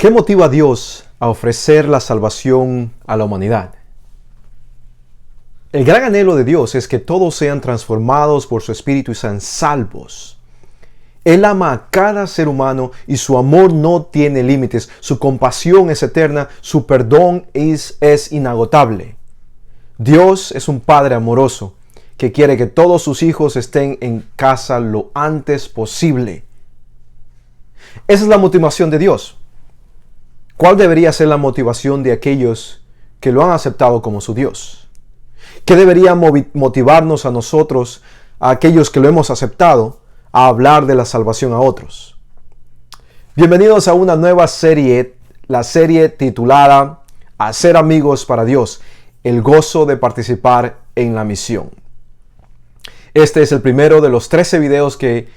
¿Qué motiva a Dios a ofrecer la salvación a la humanidad? El gran anhelo de Dios es que todos sean transformados por su Espíritu y sean salvos. Él ama a cada ser humano y su amor no tiene límites, su compasión es eterna, su perdón es inagotable. Dios es un Padre amoroso que quiere que todos sus hijos estén en casa lo antes posible. Esa es la motivación de Dios. ¿Cuál debería ser la motivación de aquellos que lo han aceptado como su Dios? ¿Qué debería motivarnos a nosotros, a aquellos que lo hemos aceptado, a hablar de la salvación a otros? Bienvenidos a una nueva serie, la serie titulada Hacer amigos para Dios, el gozo de participar en la misión. Este es el primero de los 13 videos que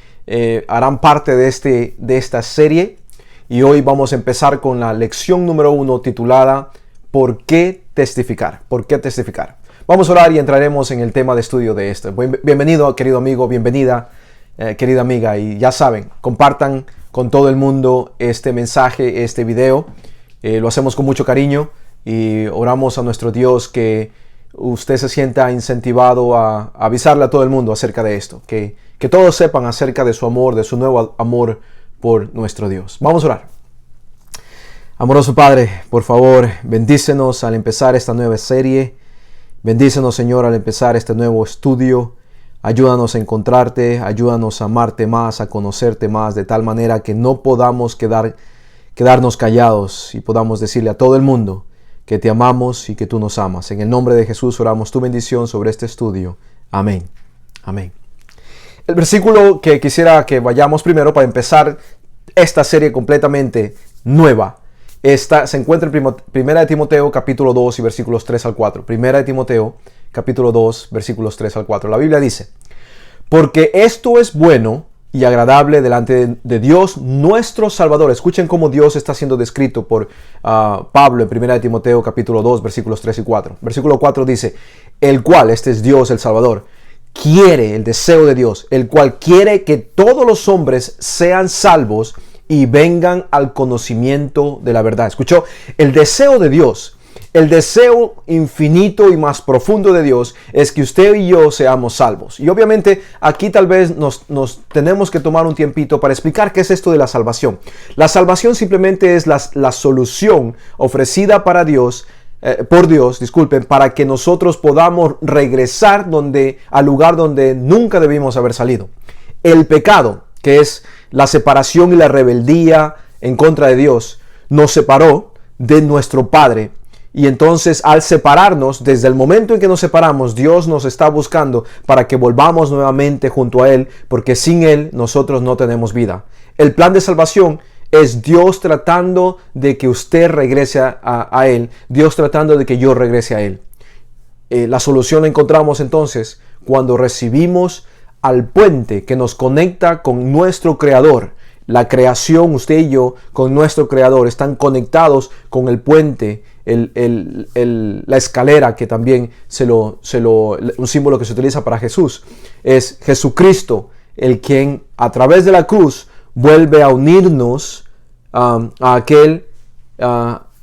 harán parte de esta serie. Y hoy vamos a empezar con la lección número 1 titulada ¿Por qué testificar? ¿Por qué testificar? Vamos a orar y entraremos en el tema de estudio de esto. Bienvenido, querido amigo, bienvenida, querida amiga. Y ya saben, compartan con todo el mundo este mensaje, este video. Lo hacemos con mucho cariño y oramos a nuestro Dios que usted se sienta incentivado a avisarle a todo el mundo acerca de esto. Que todos sepan acerca de su amor, de su nuevo amor por nuestro Dios. Vamos a orar. Amoroso Padre, por favor, bendícenos al empezar esta nueva serie. Bendícenos, Señor, al empezar este nuevo estudio. Ayúdanos a encontrarte, ayúdanos a amarte más, a conocerte más, de tal manera que no podamos quedarnos callados y podamos decirle a todo el mundo que te amamos y que tú nos amas. En el nombre de Jesús oramos tu bendición sobre este estudio. Amén. Amén. El versículo que quisiera que vayamos primero para empezar esta serie completamente nueva, se encuentra en 1 Timoteo capítulo 2 y versículos 3 al 4. 1 Timoteo capítulo 2 versículos 3 al 4. La Biblia dice: porque esto es bueno y agradable delante de Dios nuestro Salvador. Escuchen cómo Dios está siendo descrito por Pablo en 1 Timoteo capítulo 2 versículos 3 y 4. Versículo 4 dice: el cual, este es Dios el Salvador, quiere, el deseo de Dios, el cual quiere que todos los hombres sean salvos y vengan al conocimiento de la verdad. ¿Escuchó? El deseo de Dios, el deseo infinito y más profundo de Dios es que usted y yo seamos salvos. Y obviamente aquí tal vez nos tenemos que tomar un tiempito para explicar qué es esto de la salvación. La salvación simplemente es la solución ofrecida para Dios, por Dios, para que nosotros podamos regresar al lugar donde nunca debimos haber salido. El pecado, que es la separación y la rebeldía en contra de Dios, nos separó de nuestro Padre. Y entonces, al separarnos, desde el momento en que nos separamos, Dios nos está buscando para que volvamos nuevamente junto a Él, porque sin Él nosotros no tenemos vida. El plan de salvación es Dios tratando de que usted regrese a Él, Dios tratando de que yo regrese a Él. La solución la encontramos entonces cuando recibimos al puente que nos conecta con nuestro Creador. La creación, usted y yo, con nuestro Creador, están conectados con el puente, la escalera, que también un símbolo que se utiliza para Jesús. Es Jesucristo, el quien a través de la cruz vuelve a unirnos a aquel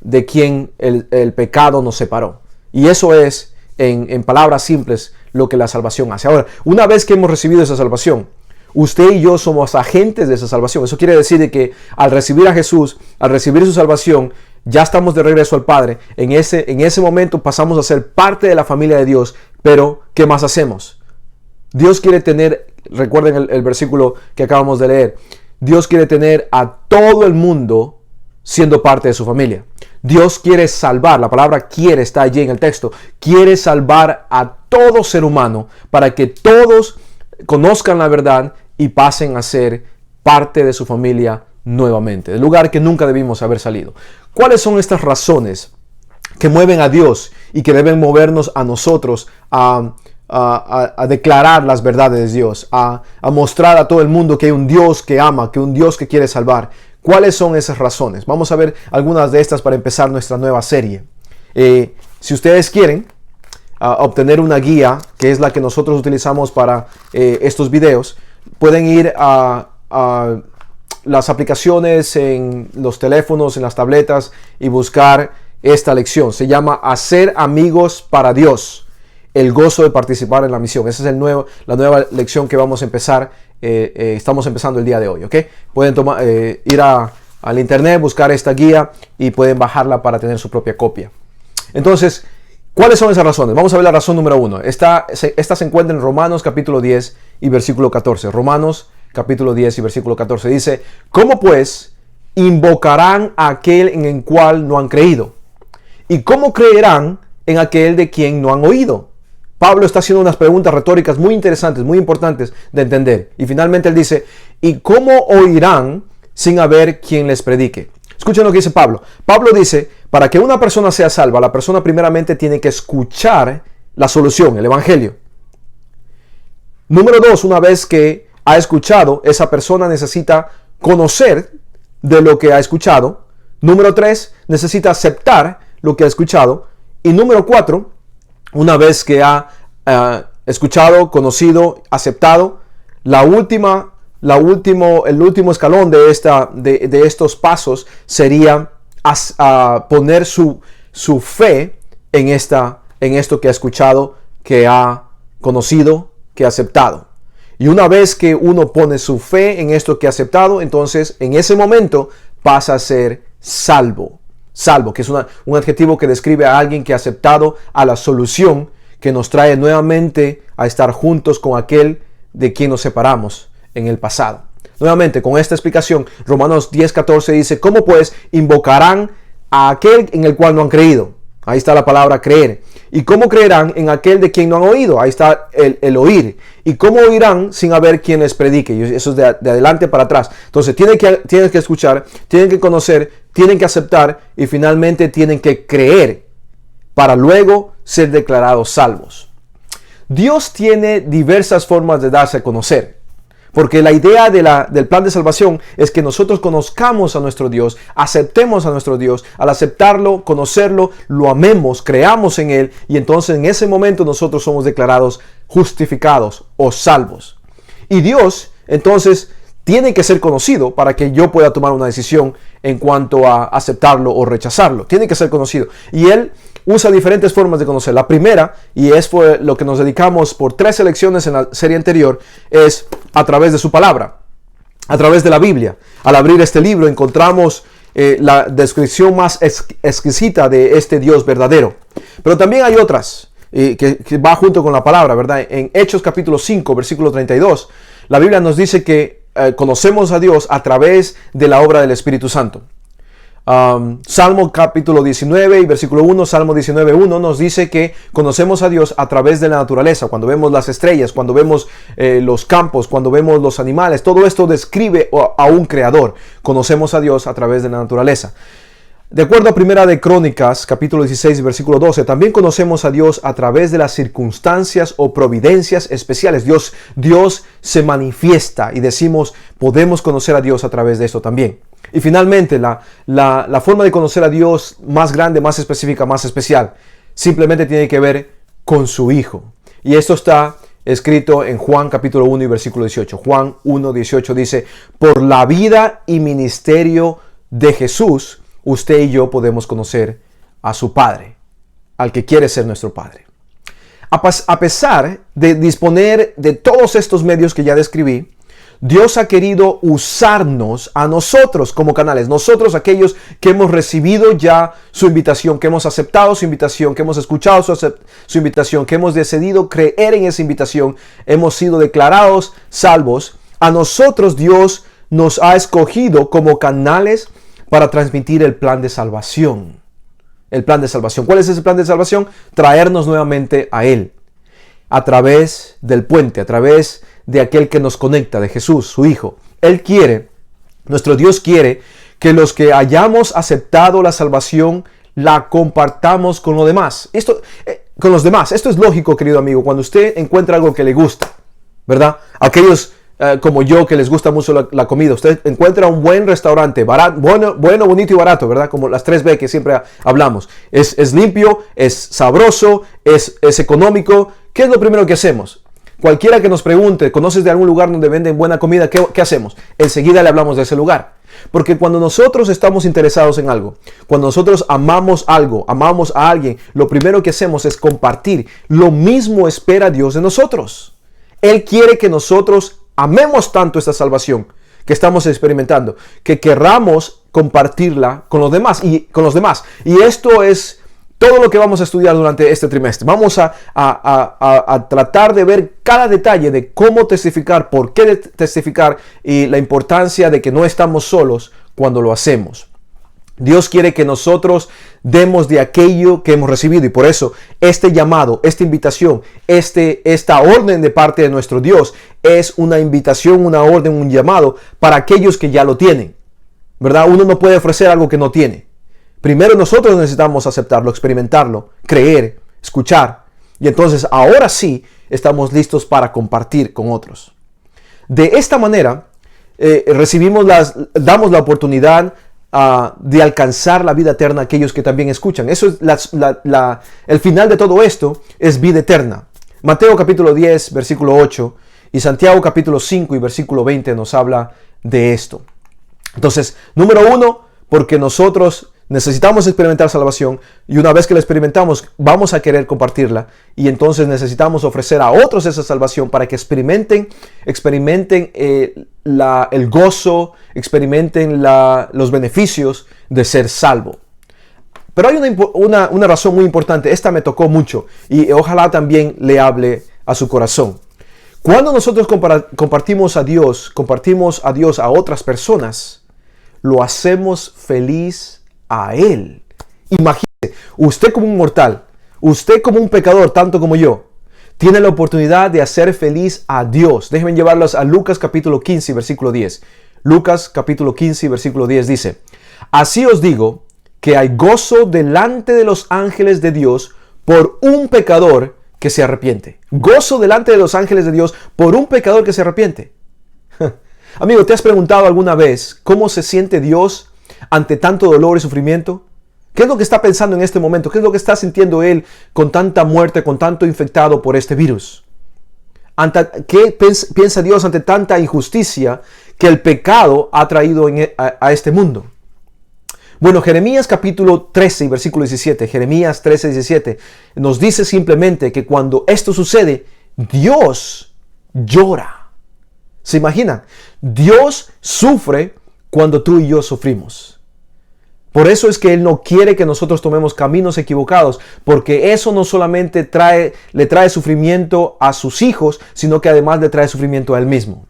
de quien el pecado nos separó. Y eso es, en palabras simples, lo que la salvación hace. Ahora, una vez que hemos recibido esa salvación, usted y yo somos agentes de esa salvación. Eso quiere decir que al recibir a Jesús, al recibir su salvación, ya estamos de regreso al Padre. En ese momento pasamos a ser parte de la familia de Dios. Pero, ¿qué más hacemos? Dios quiere tener, recuerden el versículo que acabamos de leer, Dios quiere tener a todo el mundo siendo parte de su familia. Dios quiere salvar, la palabra quiere está allí en el texto, quiere salvar a todo ser humano para que todos conozcan la verdad y pasen a ser parte de su familia nuevamente, del lugar que nunca debimos haber salido. ¿Cuáles son estas razones que mueven a Dios y que deben movernos a nosotros a declarar las verdades de Dios, a mostrar a todo el mundo que hay un Dios que ama, que hay un Dios que quiere salvar? ¿Cuáles son esas razones? Vamos a ver algunas de estas para empezar nuestra nueva serie. Si ustedes quieren obtener una guía, que es la que nosotros utilizamos para estos videos, pueden ir a las aplicaciones en los teléfonos, en las tabletas y buscar esta lección. Se llama Hacer amigos para Dios. El gozo de participar en la misión. Esa es la nueva lección que vamos a empezar. Estamos empezando el día de hoy. ¿Ok? Pueden ir al internet, buscar esta guía y pueden bajarla para tener su propia copia. Entonces, ¿cuáles son esas razones? Vamos a ver la razón número 1. Esta se encuentra en Romanos capítulo 10 y versículo 14. Romanos capítulo 10 y versículo 14 dice: ¿Cómo pues invocarán a aquel en el cual no han creído? ¿Y cómo creerán en aquel de quien no han oído? Pablo está haciendo unas preguntas retóricas muy interesantes, muy importantes de entender. Y finalmente él dice: ¿y cómo oirán sin haber quien les predique? Escuchen lo que dice Pablo. Pablo dice: para que una persona sea salva, la persona primeramente tiene que escuchar la solución, el evangelio. Número 2, una vez que ha escuchado, esa persona necesita conocer de lo que ha escuchado. Número 3, necesita aceptar lo que ha escuchado. Y número 4, una vez que ha escuchado, conocido, aceptado, el último escalón de estos pasos sería poner su fe en esto que ha escuchado, que ha conocido, que ha aceptado. Y una vez que uno pone su fe en esto que ha aceptado, entonces en ese momento pasa a ser salvo. Salvo, que es un adjetivo que describe a alguien que ha aceptado a la solución que nos trae nuevamente a estar juntos con aquel de quien nos separamos en el pasado. Nuevamente, con esta explicación, Romanos 10:14 dice: ¿cómo pues invocarán a aquel en el cual no han creído? Ahí está la palabra creer. ¿Y cómo creerán en aquel de quien no han oído? Ahí está el oír. ¿Y cómo oirán sin haber quien les predique? Y eso es de adelante para atrás. Entonces tienen que escuchar, tienen que conocer, tienen que aceptar y finalmente tienen que creer para luego ser declarados salvos. Dios tiene diversas formas de darse a conocer. Porque la idea del plan de salvación es que nosotros conozcamos a nuestro Dios, aceptemos a nuestro Dios. Al aceptarlo, conocerlo, lo amemos, creamos en Él y entonces en ese momento nosotros somos declarados justificados o salvos. Y Dios entonces tiene que ser conocido para que yo pueda tomar una decisión en cuanto a aceptarlo o rechazarlo. Tiene que ser conocido. Y Él usa diferentes formas de conocer. La primera, y es por lo que nos dedicamos por 3 lecciones en la serie anterior, es a través de su palabra, a través de la Biblia. Al abrir este libro encontramos la descripción más exquisita de este Dios verdadero. Pero también hay otras que va junto con la palabra, ¿verdad? En Hechos capítulo 5, versículo 32, la Biblia nos dice que conocemos a Dios a través de la obra del Espíritu Santo. Salmo capítulo 19 y versículo 1, Salmo 19:1 nos dice que conocemos a Dios a través de la naturaleza. Cuando vemos las estrellas, cuando vemos los campos, cuando vemos los animales, todo esto describe a un creador. Conocemos a Dios a través de la naturaleza. De acuerdo a Primera de Crónicas, capítulo 16, versículo 12, también conocemos a Dios a través de las circunstancias o providencias especiales. Dios se manifiesta y decimos, podemos conocer a Dios a través de esto también. Y finalmente, la forma de conocer a Dios más grande, más específica, más especial, simplemente tiene que ver con su Hijo. Y esto está escrito en Juan capítulo 1 y versículo 18. Juan 1:18 dice, por la vida y ministerio de Jesús, usted y yo podemos conocer a su Padre, al que quiere ser nuestro Padre. A pesar de disponer de todos estos medios que ya describí, Dios ha querido usarnos a nosotros como canales, nosotros aquellos que hemos recibido ya su invitación, que hemos aceptado su invitación, que hemos escuchado su invitación, que hemos decidido creer en esa invitación, hemos sido declarados salvos. A nosotros Dios nos ha escogido como canales para transmitir el plan de salvación. El plan de salvación. ¿Cuál es ese plan de salvación? Traernos nuevamente a Él. A través del puente, a través de aquel que nos conecta, de Jesús, su Hijo. Él quiere, nuestro Dios quiere, que los que hayamos aceptado la salvación, la compartamos con los demás. Esto es lógico, querido amigo, cuando usted encuentra algo que le gusta, ¿verdad? Aquellos como yo que les gusta mucho la comida, usted encuentra un buen restaurante, barato, bueno, bonito y barato, ¿verdad? Como las 3B que siempre hablamos. Es limpio, es sabroso, es económico. ¿Qué es lo primero que hacemos? Cualquiera que nos pregunte, ¿conoces de algún lugar donde venden buena comida? ¿Qué hacemos? Enseguida le hablamos de ese lugar. Porque cuando nosotros estamos interesados en algo, cuando nosotros amamos algo, amamos a alguien, lo primero que hacemos es compartir. Lo mismo espera Dios de nosotros. Él quiere que nosotros amemos tanto esta salvación que estamos experimentando, que querramos compartirla con los demás. Y esto es todo lo que vamos a estudiar durante este trimestre. Vamos a tratar de ver cada detalle de cómo testificar, por qué testificar y la importancia de que no estamos solos cuando lo hacemos. Dios quiere que nosotros demos de aquello que hemos recibido, y por eso este llamado, esta invitación, esta orden de parte de nuestro Dios es una invitación, una orden, un llamado para aquellos que ya lo tienen, ¿verdad? Uno no puede ofrecer algo que no tiene. Primero nosotros necesitamos aceptarlo, experimentarlo, creer, escuchar, y entonces ahora sí estamos listos para compartir con otros. De esta manera damos la oportunidad de alcanzar la vida eterna a aquellos que también escuchan. Eso es el final de todo esto, es vida eterna. Mateo capítulo 10, versículo 8 y Santiago capítulo 5 y versículo 20 nos habla de esto. Entonces, número 1, porque nosotros necesitamos experimentar salvación, y una vez que la experimentamos vamos a querer compartirla, y entonces necesitamos ofrecer a otros esa salvación para que experimenten el gozo, experimenten los beneficios de ser salvo. Pero hay una razón muy importante. Esta me tocó mucho y ojalá también le hable a su corazón. Cuando nosotros compartimos a Dios a otras personas, lo hacemos feliz a Él. Imagínese, usted como un mortal, usted como un pecador, tanto como yo, tiene la oportunidad de hacer feliz a Dios. Déjenme llevarlos a Lucas capítulo 15, versículo 10. Lucas capítulo 15, versículo 10 dice: así os digo que hay gozo delante de los ángeles de Dios por un pecador que se arrepiente. Gozo delante de los ángeles de Dios por un pecador que se arrepiente. Amigo, ¿te has preguntado alguna vez cómo se siente Dios ante tanto dolor y sufrimiento? ¿Qué es lo que está pensando en este momento? ¿Qué es lo que está sintiendo Él con tanta muerte, con tanto infectado por este virus? ¿Qué piensa Dios ante tanta injusticia que el pecado ha traído a este mundo? Bueno, Jeremías capítulo 13 y versículo 17, Jeremías 13, 17, nos dice simplemente que cuando esto sucede, Dios llora. ¿Se imaginan? Dios sufre cuando tú y yo sufrimos. Por eso es que Él no quiere que nosotros tomemos caminos equivocados, porque eso no solamente le trae sufrimiento a sus hijos, sino que además le trae sufrimiento a Él mismo.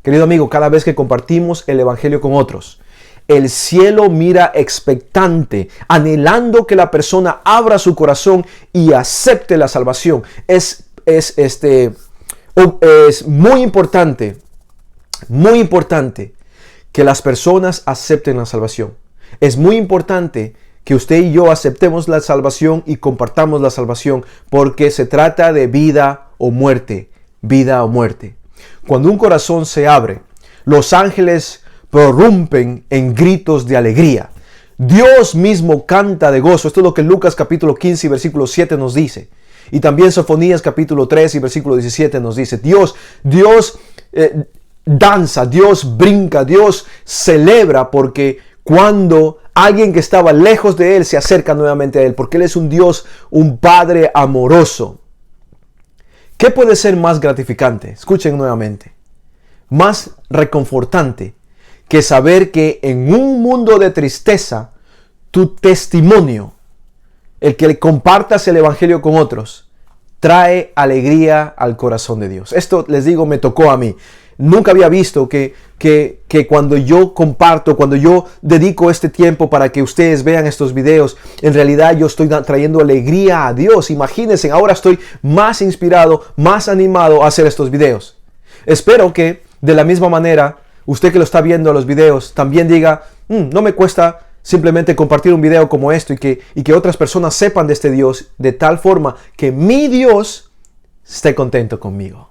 Querido amigo, cada vez que compartimos el Evangelio con otros, el cielo mira expectante, anhelando que la persona abra su corazón y acepte la salvación. Es muy importante que las personas acepten la salvación. Es muy importante que usted y yo aceptemos la salvación y compartamos la salvación, porque se trata de vida o muerte, vida o muerte. Cuando un corazón se abre, los ángeles prorrumpen en gritos de alegría. Dios mismo canta de gozo. Esto es lo que Lucas capítulo 15 y versículo 7 nos dice. Y también Sofonías capítulo 3 y versículo 17 nos dice: Dios danza, Dios brinca, Dios celebra, porque cuando alguien que estaba lejos de Él se acerca nuevamente a Él, porque Él es un Dios, un Padre amoroso. ¿Qué puede ser más gratificante? Escuchen nuevamente. Más reconfortante que saber que en un mundo de tristeza, tu testimonio, el que le compartas el Evangelio con otros, trae alegría al corazón de Dios. Esto, les digo, me tocó a mí. Nunca había visto que cuando yo comparto, cuando yo dedico este tiempo para que ustedes vean estos videos, en realidad yo estoy trayendo alegría a Dios. Imagínense, ahora estoy más inspirado, más animado a hacer estos videos. Espero que de la misma manera, usted que lo está viendo los videos también diga: no me cuesta simplemente compartir un video como esto, y que otras personas sepan de este Dios, de tal forma que mi Dios esté contento conmigo.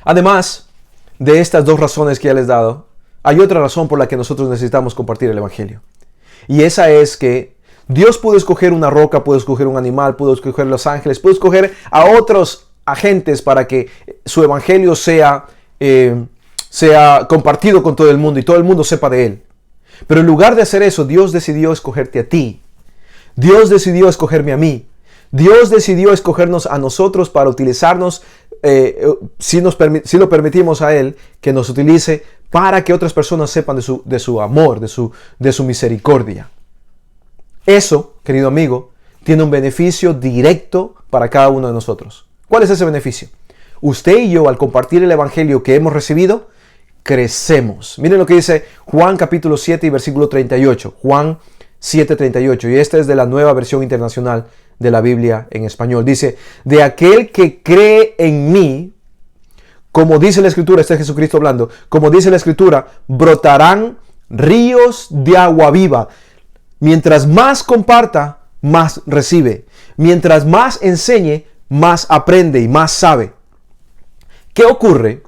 Además de estas dos razones que ya les he dado, hay otra razón por la que nosotros necesitamos compartir el Evangelio. Y esa es que Dios pudo escoger una roca, pudo escoger un animal, pudo escoger los ángeles, pudo escoger a otros agentes para que su evangelio sea compartido con todo el mundo y todo el mundo sepa de él. Pero en lugar de hacer eso, Dios decidió escogerte a ti. Dios decidió escogerme a mí. Dios decidió escogernos a nosotros para utilizarnos, si lo permitimos a Él, que nos utilice para que otras personas sepan de su amor, de su misericordia. Eso, querido amigo, tiene un beneficio directo para cada uno de nosotros. ¿Cuál es ese beneficio? Usted y yo, al compartir el evangelio que hemos recibido, crecemos. Miren lo que dice Juan capítulo 7 y versículo 38. Juan 7:38. Y esta es de la Nueva Versión Internacional de la Biblia en español. Dice, de aquel que cree en mí, como dice la Escritura, este es Jesucristo hablando, como dice la Escritura, brotarán ríos de agua viva. Mientras más comparta, más recibe. Mientras más enseñe, más aprende y más sabe. ¿Qué ocurre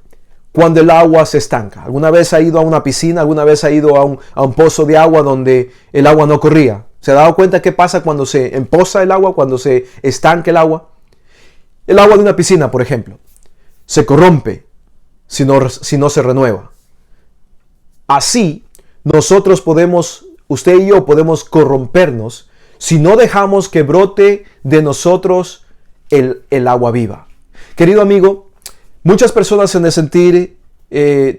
cuando el agua se estanca? ¿Alguna vez ha ido a una piscina? ¿Alguna vez ha ido a un pozo de agua donde el agua no corría? ¿Se ha dado cuenta qué pasa cuando se empoza el agua, cuando se estanca el agua? El agua de una piscina, por ejemplo, se corrompe si no se renueva. Así, nosotros podemos, usted y yo podemos corrompernos si no dejamos que brote de nosotros el agua viva. Querido amigo, muchas personas se han de sentir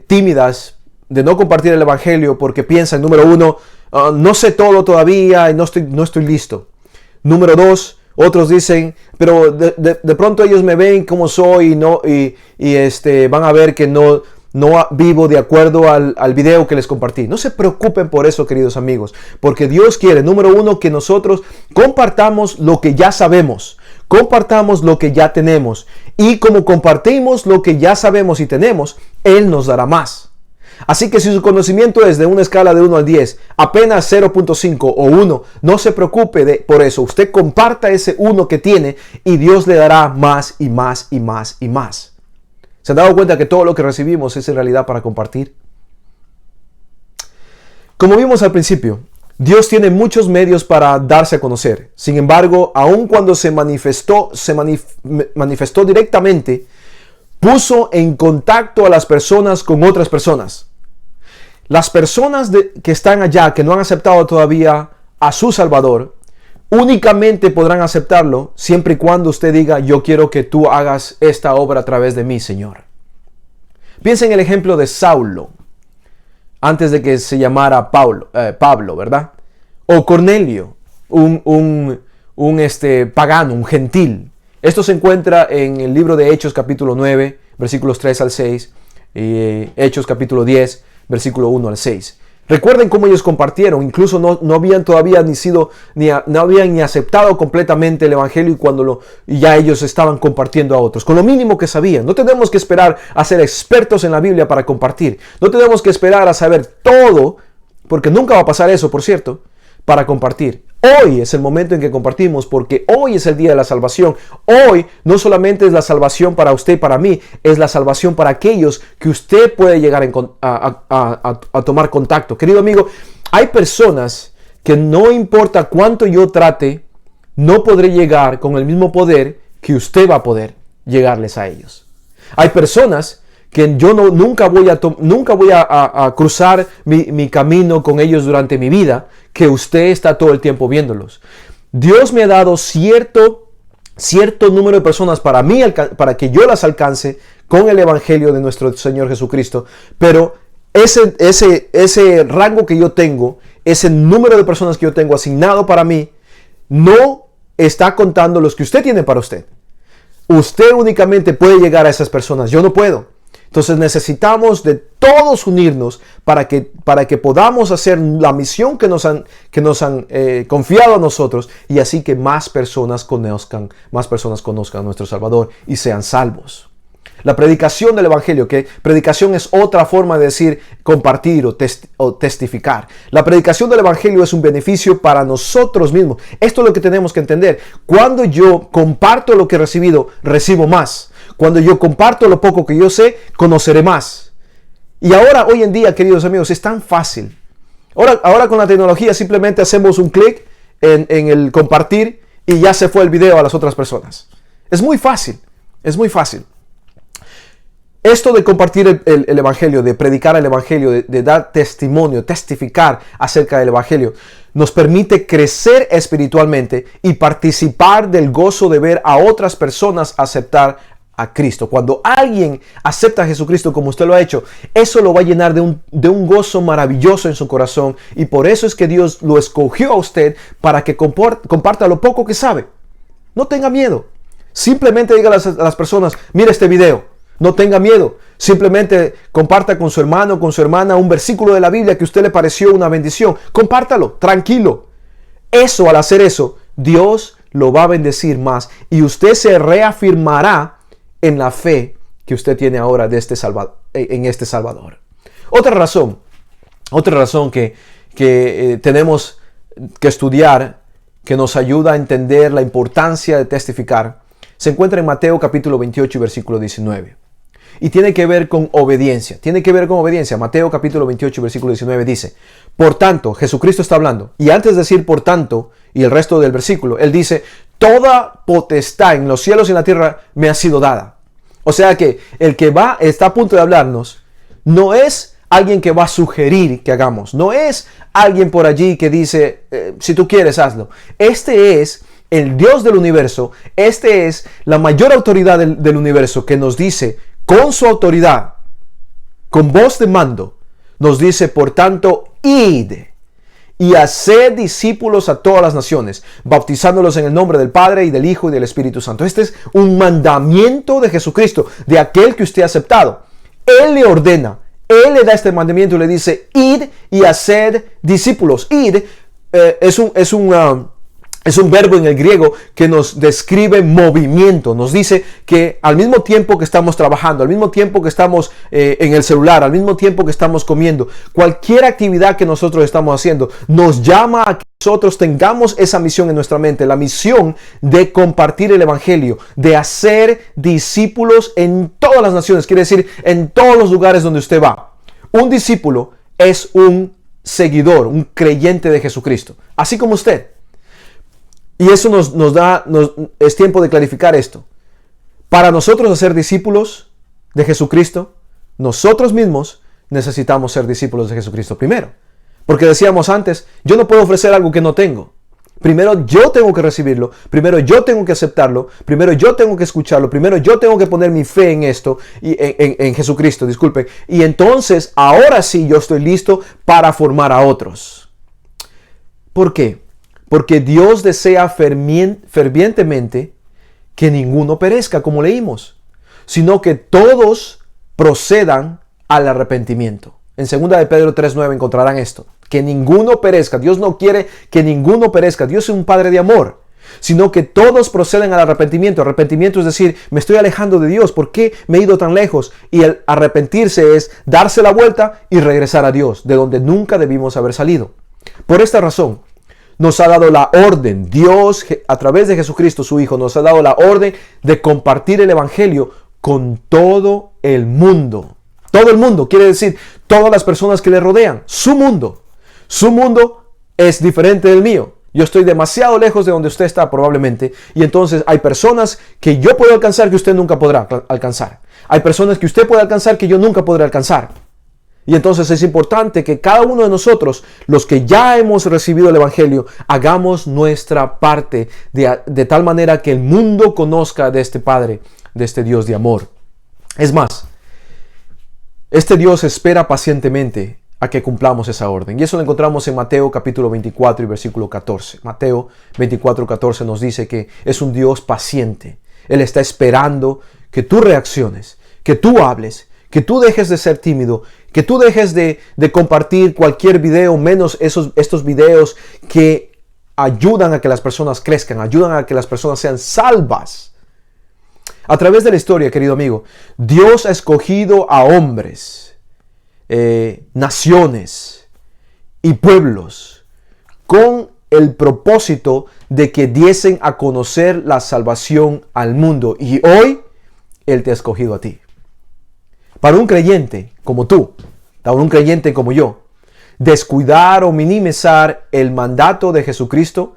tímidas de no compartir el evangelio porque piensan, número uno, no sé todo todavía y no estoy listo. Número dos, otros dicen, pero de pronto ellos me ven como soy y van a ver que no vivo de acuerdo al video que les compartí. No se preocupen por eso, queridos amigos, porque Dios quiere, número uno, que nosotros compartamos lo que ya sabemos, compartamos lo que ya tenemos, y como compartimos lo que ya sabemos y tenemos, Él nos dará más. Así que si su conocimiento es de una escala de 1 al 10, apenas 0.5 o 1, no se preocupe por eso. Usted comparta ese 1 que tiene y Dios le dará más y más y más y más. ¿Se han dado cuenta que todo lo que recibimos es en realidad para compartir? Como vimos al principio, Dios tiene muchos medios para darse a conocer. Sin embargo, aun cuando se manifestó directamente, puso en contacto a las personas con otras personas. Las personas que están allá, que no han aceptado todavía a su Salvador, únicamente podrán aceptarlo siempre y cuando usted diga, yo quiero que tú hagas esta obra a través de mí, Señor. Piensa en el ejemplo de Saulo, antes de que se llamara Pablo, ¿verdad? O Cornelio, un pagano, un gentil. Esto se encuentra en el libro de Hechos capítulo 9, versículos 3 al 6, y Hechos capítulo 10, versículo 1 al 6. Recuerden cómo ellos compartieron, incluso no habían todavía no habían ni aceptado completamente el evangelio y ya ellos estaban compartiendo a otros, con lo mínimo que sabían. No tenemos que esperar a ser expertos en la Biblia para compartir. No tenemos que esperar a saber todo, porque nunca va a pasar eso, por cierto, para compartir. Hoy es el momento en que compartimos, porque hoy es el día de la salvación. Hoy no solamente es la salvación para usted y para mí, es la salvación para aquellos que usted puede llegar a tomar contacto. Querido amigo, hay personas que no importa cuánto yo trate, no podré llegar con el mismo poder que usted va a poder llegarles a ellos. Hay personas que yo nunca voy a cruzar mi camino con ellos durante mi vida, que usted está todo el tiempo viéndolos. Dios me ha dado cierto número de personas para que yo las alcance con el evangelio de nuestro Señor Jesucristo, pero ese rango que yo tengo, ese número de personas que yo tengo asignado para mí, no está contando los que usted tiene para usted. Usted únicamente puede llegar a esas personas, yo no puedo. Entonces necesitamos de todos unirnos para que podamos hacer la misión que nos han confiado a nosotros, y así que más personas conozcan a nuestro Salvador y sean salvos. La predicación del evangelio, que predicación es otra forma de decir compartir o testificar. La predicación del evangelio es un beneficio para nosotros mismos. Esto es lo que tenemos que entender. Cuando yo comparto lo que he recibido, recibo más. Cuando yo comparto lo poco que yo sé, conoceré más. Y ahora, hoy en día, queridos amigos, es tan fácil. Ahora con la tecnología simplemente hacemos un clic, en el compartir y ya se fue el video a las otras personas. Es muy fácil, es muy fácil. Esto de compartir el Evangelio, de predicar el Evangelio, de dar testimonio, testificar acerca del Evangelio, nos permite crecer espiritualmente y participar del gozo de ver a otras personas aceptar a Cristo. Cuando alguien acepta a Jesucristo como usted lo ha hecho, eso lo va a llenar de un gozo maravilloso en su corazón, y por eso es que Dios lo escogió a usted para que comparta lo poco que sabe. No tenga miedo. Simplemente diga a las personas: mire este video. No tenga miedo. Simplemente comparta con su hermano, con su hermana, un versículo de la Biblia que a usted le pareció una bendición. Compártalo, tranquilo. Eso, al hacer eso, Dios lo va a bendecir más y usted se reafirmará en la fe que usted tiene ahora en este Salvador. Otra razón que tenemos que estudiar, que nos ayuda a entender la importancia de testificar, se encuentra en Mateo capítulo 28 y versículo 19. Y tiene que ver con obediencia. Mateo capítulo 28 versículo 19 dice: por tanto, Jesucristo está hablando. Y antes de decir por tanto y el resto del versículo, Él dice: toda potestad en los cielos y en la tierra me ha sido dada. O sea que el que está a punto de hablarnos no es alguien que va a sugerir que hagamos. No es alguien por allí que dice: si tú quieres, hazlo. Este es el Dios del universo. Este es la mayor autoridad del universo, que nos dice con su autoridad, con voz de mando, nos dice: por tanto, id y haced discípulos a todas las naciones, bautizándolos en el nombre del Padre y del Hijo y del Espíritu Santo. Este es un mandamiento de Jesucristo, de aquel que usted ha aceptado. Él le ordena, Él le da este mandamiento y le dice: id y haced discípulos. Id es un verbo en el griego que nos describe movimiento. Nos dice que al mismo tiempo que estamos trabajando, al mismo tiempo que estamos en el celular, al mismo tiempo que estamos comiendo, cualquier actividad que nosotros estamos haciendo, nos llama a que nosotros tengamos esa misión en nuestra mente. La misión de compartir el Evangelio, de hacer discípulos en todas las naciones. Quiere decir, en todos los lugares donde usted va. Un discípulo es un seguidor, un creyente de Jesucristo. Así como usted. Y eso es tiempo de clarificar esto. Para nosotros hacer discípulos de Jesucristo, nosotros mismos necesitamos ser discípulos de Jesucristo primero. Porque decíamos antes: yo no puedo ofrecer algo que no tengo. Primero yo tengo que recibirlo, primero yo tengo que aceptarlo, primero yo tengo que escucharlo, primero yo tengo que poner mi fe en esto, en Jesucristo, disculpen. Y entonces, ahora sí, yo estoy listo para formar a otros. ¿Por qué? Porque Dios desea fervientemente que ninguno perezca, como leímos, sino que todos procedan al arrepentimiento. En 2 de Pedro 3:9 encontrarán esto: que ninguno perezca. Dios no quiere que ninguno perezca. Dios es un Padre de amor, sino que todos proceden al arrepentimiento. Arrepentimiento es decir: me estoy alejando de Dios. ¿Por qué me he ido tan lejos? Y el arrepentirse es darse la vuelta y regresar a Dios, de donde nunca debimos haber salido. Por esta razón, nos ha dado la orden. Dios, a través de Jesucristo, su Hijo, nos ha dado la orden de compartir el Evangelio con todo el mundo. Todo el mundo quiere decir todas las personas que le rodean. Su mundo. Su mundo es diferente del mío. Yo estoy demasiado lejos de donde usted está probablemente. Y entonces hay personas que yo puedo alcanzar que usted nunca podrá alcanzar. Hay personas que usted puede alcanzar que yo nunca podré alcanzar. Y entonces es importante que cada uno de nosotros, los que ya hemos recibido el Evangelio, hagamos nuestra parte de tal manera que el mundo conozca de este Padre, de este Dios de amor. Es más, este Dios espera pacientemente a que cumplamos esa orden. Y eso lo encontramos en Mateo capítulo 24 y versículo 14. Mateo 24:14 nos dice que es un Dios paciente. Él está esperando que tú reacciones, que tú hables, que tú dejes de ser tímido, que tú dejes de compartir cualquier video, menos estos videos que ayudan a que las personas crezcan, ayudan a que las personas sean salvas. A través de la historia, querido amigo, Dios ha escogido a hombres, naciones y pueblos con el propósito de que diesen a conocer la salvación al mundo. Y hoy Él te ha escogido a ti. Para un creyente como tú, para un creyente como yo, descuidar o minimizar el mandato de Jesucristo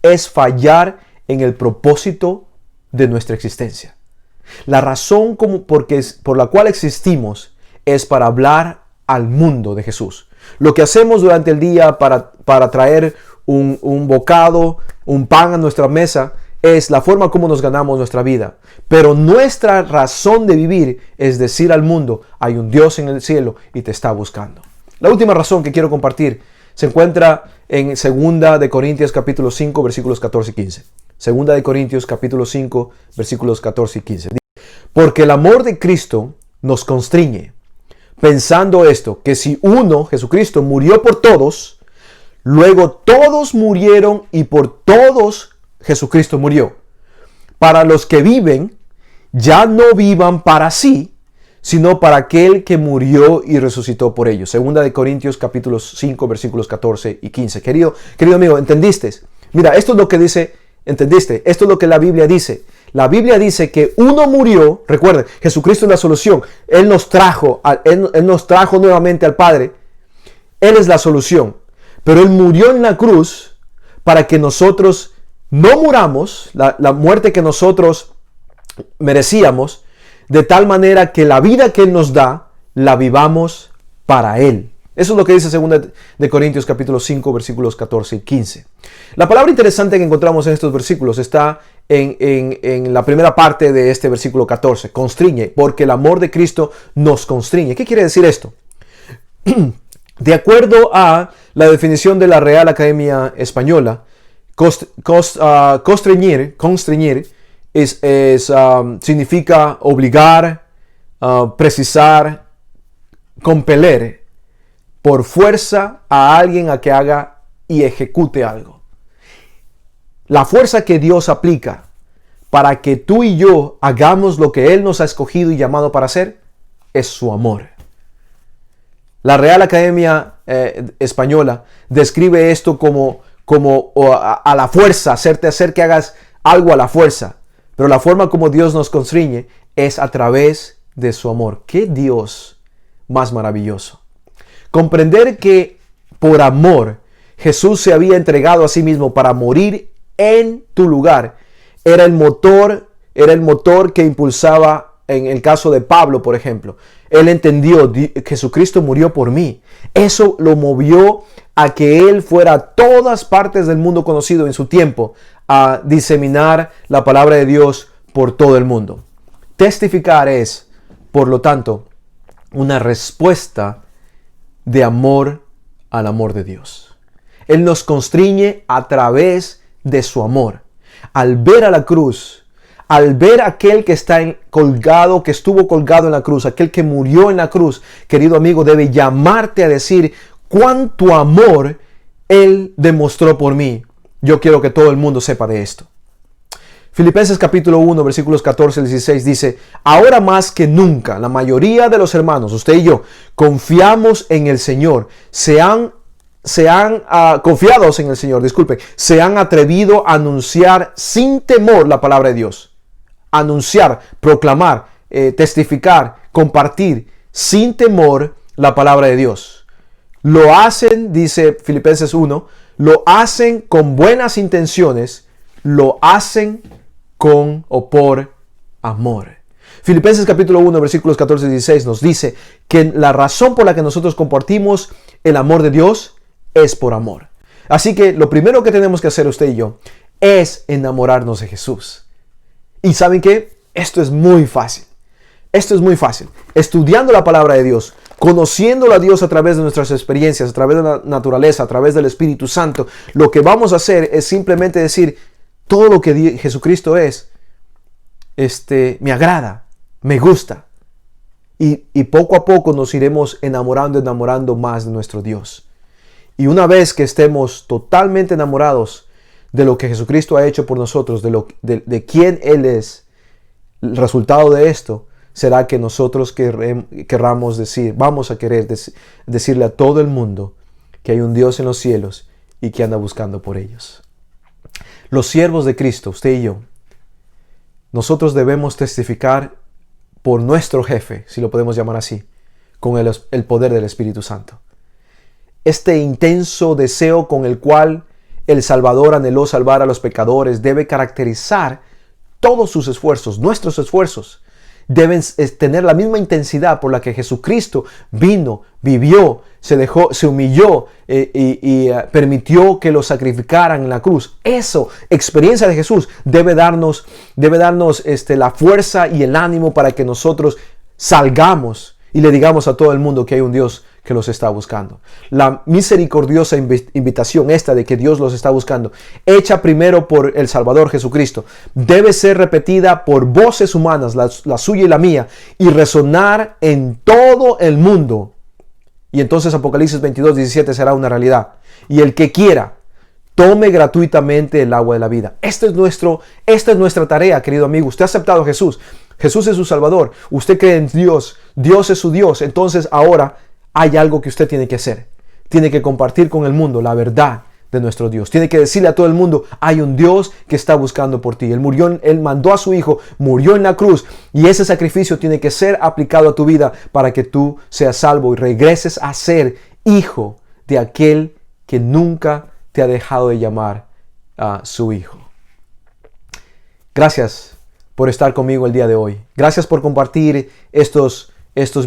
es fallar en el propósito de nuestra existencia. La razón por la cual existimos es para hablar al mundo de Jesús. Lo que hacemos durante el día para traer un bocado, un pan a nuestra mesa, es la forma como nos ganamos nuestra vida. Pero nuestra razón de vivir es decir al mundo, hay un Dios en el cielo y te está buscando. La última razón que quiero compartir se encuentra en 2 de Corintios capítulo 5 versículos 14 y 15. 2 de Corintios capítulo 5 versículos 14 y 15. Porque el amor de Cristo nos constriñe, pensando esto, que si uno, Jesucristo, murió por todos, luego todos murieron y por todos Jesucristo murió. Para los que viven, ya no vivan para sí, sino para aquel que murió y resucitó por ellos. 2 de Corintios capítulo 5 versículos 14 y 15. Querido amigo, ¿entendiste? Mira, esto es lo que dice, ¿entendiste? Esto es lo que la Biblia dice. La Biblia dice que uno murió, recuerden, Jesucristo es la solución. Él nos trajo nuevamente al Padre. Él es la solución. Pero Él murió en la cruz para que nosotros no muramos, la muerte que nosotros merecíamos, de tal manera que la vida que Él nos da, la vivamos para Él. Eso es lo que dice 2 de Corintios capítulo 5 versículos 14 y 15. La palabra interesante que encontramos en estos versículos está en la primera parte de este versículo 14. Constriñe, porque el amor de Cristo nos constriñe. ¿Qué quiere decir esto? De acuerdo a la definición de la Real Academia Española, constreñir significa obligar, precisar, compeler por fuerza a alguien a que haga y ejecute algo. La fuerza que Dios aplica para que tú y yo hagamos lo que Él nos ha escogido y llamado para hacer es su amor. La Real Academia Española describe esto como a la fuerza, hacer que hagas algo a la fuerza. Pero la forma como Dios nos constriñe es a través de su amor. ¡Qué Dios más maravilloso! Comprender que por amor Jesús se había entregado a sí mismo para morir en tu lugar era el motor que impulsaba, en el caso de Pablo, por ejemplo. Él entendió, Jesucristo murió por mí. Eso lo movió a que Él fuera a todas partes del mundo conocido en su tiempo, a diseminar la palabra de Dios por todo el mundo. Testificar es, por lo tanto, una respuesta de amor al amor de Dios. Él nos constriñe a través de su amor. Al ver a la cruz, al ver a aquel que estuvo colgado en la cruz, aquel que murió en la cruz, querido amigo, debe llamarte a decir cuánto amor Él demostró por mí. Yo quiero que todo el mundo sepa de esto. Filipenses capítulo 1, versículos 14 al 16 dice: ahora más que nunca, la mayoría de los hermanos, usted y yo, confiamos en el Señor, confiados en el Señor, se han atrevido a anunciar sin temor la palabra de Dios. Anunciar, proclamar, testificar, compartir sin temor la palabra de Dios. Lo hacen, dice Filipenses 1, lo hacen con buenas intenciones, lo hacen con o por amor. Filipenses capítulo 1, versículos 14 y 16 nos dice que la razón por la que nosotros compartimos el amor de Dios es por amor. Así que lo primero que tenemos que hacer usted y yo es enamorarnos de Jesús. ¿Y saben qué? Esto es muy fácil. Esto es muy fácil. Estudiando la palabra de Dios, conociéndolo a Dios a través de nuestras experiencias, a través de la naturaleza, a través del Espíritu Santo, lo que vamos a hacer es simplemente decir: todo lo que Jesucristo es, me agrada, me gusta. Y poco a poco nos iremos enamorando más de nuestro Dios. Y una vez que estemos totalmente enamorados de lo que Jesucristo ha hecho por nosotros, de quién Él es, el resultado de esto será que nosotros vamos a querer decirle a todo el mundo que hay un Dios en los cielos y que anda buscando por ellos. Los siervos de Cristo, usted y yo, nosotros debemos testificar por nuestro jefe, si lo podemos llamar así, con el poder del Espíritu Santo. Este intenso deseo con el cual el Salvador anheló salvar a los pecadores debe caracterizar todos sus esfuerzos, nuestros esfuerzos. Deben tener la misma intensidad por la que Jesucristo vino, vivió, se humilló y permitió que lo sacrificaran en la cruz. Eso, experiencia de Jesús, debe darnos la fuerza y el ánimo para que nosotros salgamos y le digamos a todo el mundo que hay un Dios que los está buscando. La misericordiosa invitación esta de que Dios los está buscando, hecha primero por el Salvador Jesucristo, debe ser repetida por voces humanas, la suya y la mía, y resonar en todo el mundo. Y entonces Apocalipsis 22:17 será una realidad. Y el que quiera, tome gratuitamente el agua de la vida. Esta es nuestra tarea, querido amigo. Usted ha aceptado a Jesús. Jesús es su Salvador. Usted cree en Dios. Dios es su Dios. Entonces ahora hay algo que usted tiene que hacer. Tiene que compartir con el mundo la verdad de nuestro Dios. Tiene que decirle a todo el mundo, hay un Dios que está buscando por ti. Él mandó a su Hijo, murió en la cruz, y ese sacrificio tiene que ser aplicado a tu vida para que tú seas salvo y regreses a ser hijo de aquel que nunca te ha dejado de llamar a su Hijo. Gracias por estar conmigo el día de hoy. Gracias por compartir estos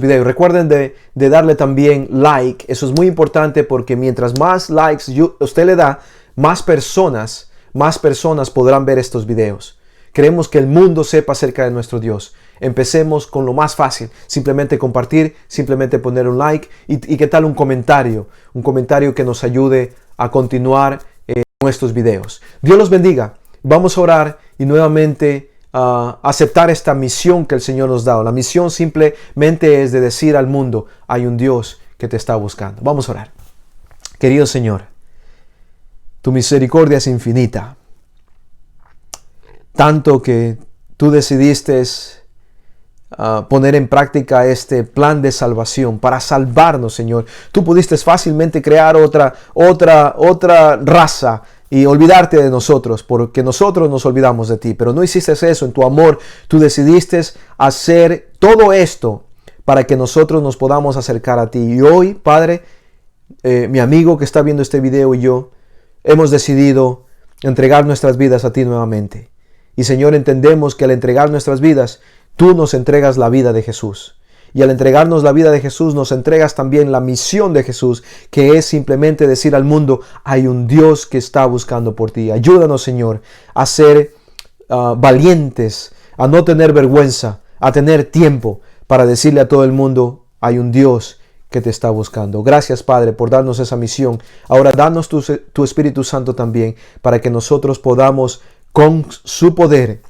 videos. Recuerden de darle también like. Eso es muy importante porque mientras más likes usted le da, más personas podrán ver estos videos. Queremos que el mundo sepa acerca de nuestro Dios. Empecemos con lo más fácil. Simplemente compartir, simplemente poner un like y qué tal un comentario que nos ayude a continuar con estos videos. Dios los bendiga. Vamos a orar y nuevamente aceptar esta misión que el Señor nos da. La misión simplemente es de decir al mundo, hay un Dios que te está buscando. Vamos a orar. Querido Señor, tu misericordia es infinita, tanto que tú decidiste poner en práctica este plan de salvación para salvarnos, Señor. Tú pudiste fácilmente crear otra raza y olvidarte de nosotros, porque nosotros nos olvidamos de ti. Pero no hiciste eso. En tu amor, tú decidiste hacer todo esto para que nosotros nos podamos acercar a ti. Y hoy, Padre, mi amigo que está viendo este video y yo, hemos decidido entregar nuestras vidas a ti nuevamente. Y Señor, entendemos que al entregar nuestras vidas, tú nos entregas la vida de Jesús. Y al entregarnos la vida de Jesús, nos entregas también la misión de Jesús, que es simplemente decir al mundo, hay un Dios que está buscando por ti. Ayúdanos, Señor, a ser valientes, a no tener vergüenza, a tener tiempo para decirle a todo el mundo, hay un Dios que te está buscando. Gracias, Padre, por darnos esa misión. Ahora, danos tu Espíritu Santo también, para que nosotros podamos, con su poder,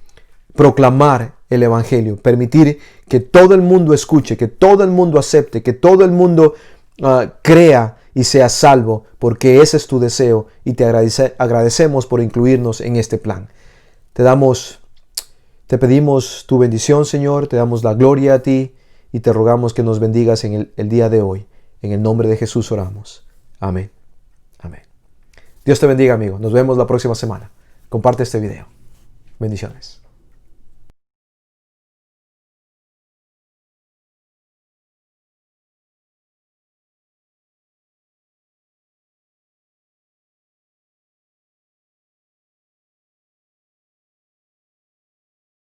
proclamar el Evangelio, permitir que todo el mundo escuche, que todo el mundo acepte, que todo el mundo crea y sea salvo, porque ese es tu deseo y te agradecemos por incluirnos en este plan. Te pedimos tu bendición, Señor, te damos la gloria a ti y te rogamos que nos bendigas en el día de hoy. En el nombre de Jesús oramos. Amén. Amén. Dios te bendiga, amigo. Nos vemos la próxima semana. Comparte este video. Bendiciones.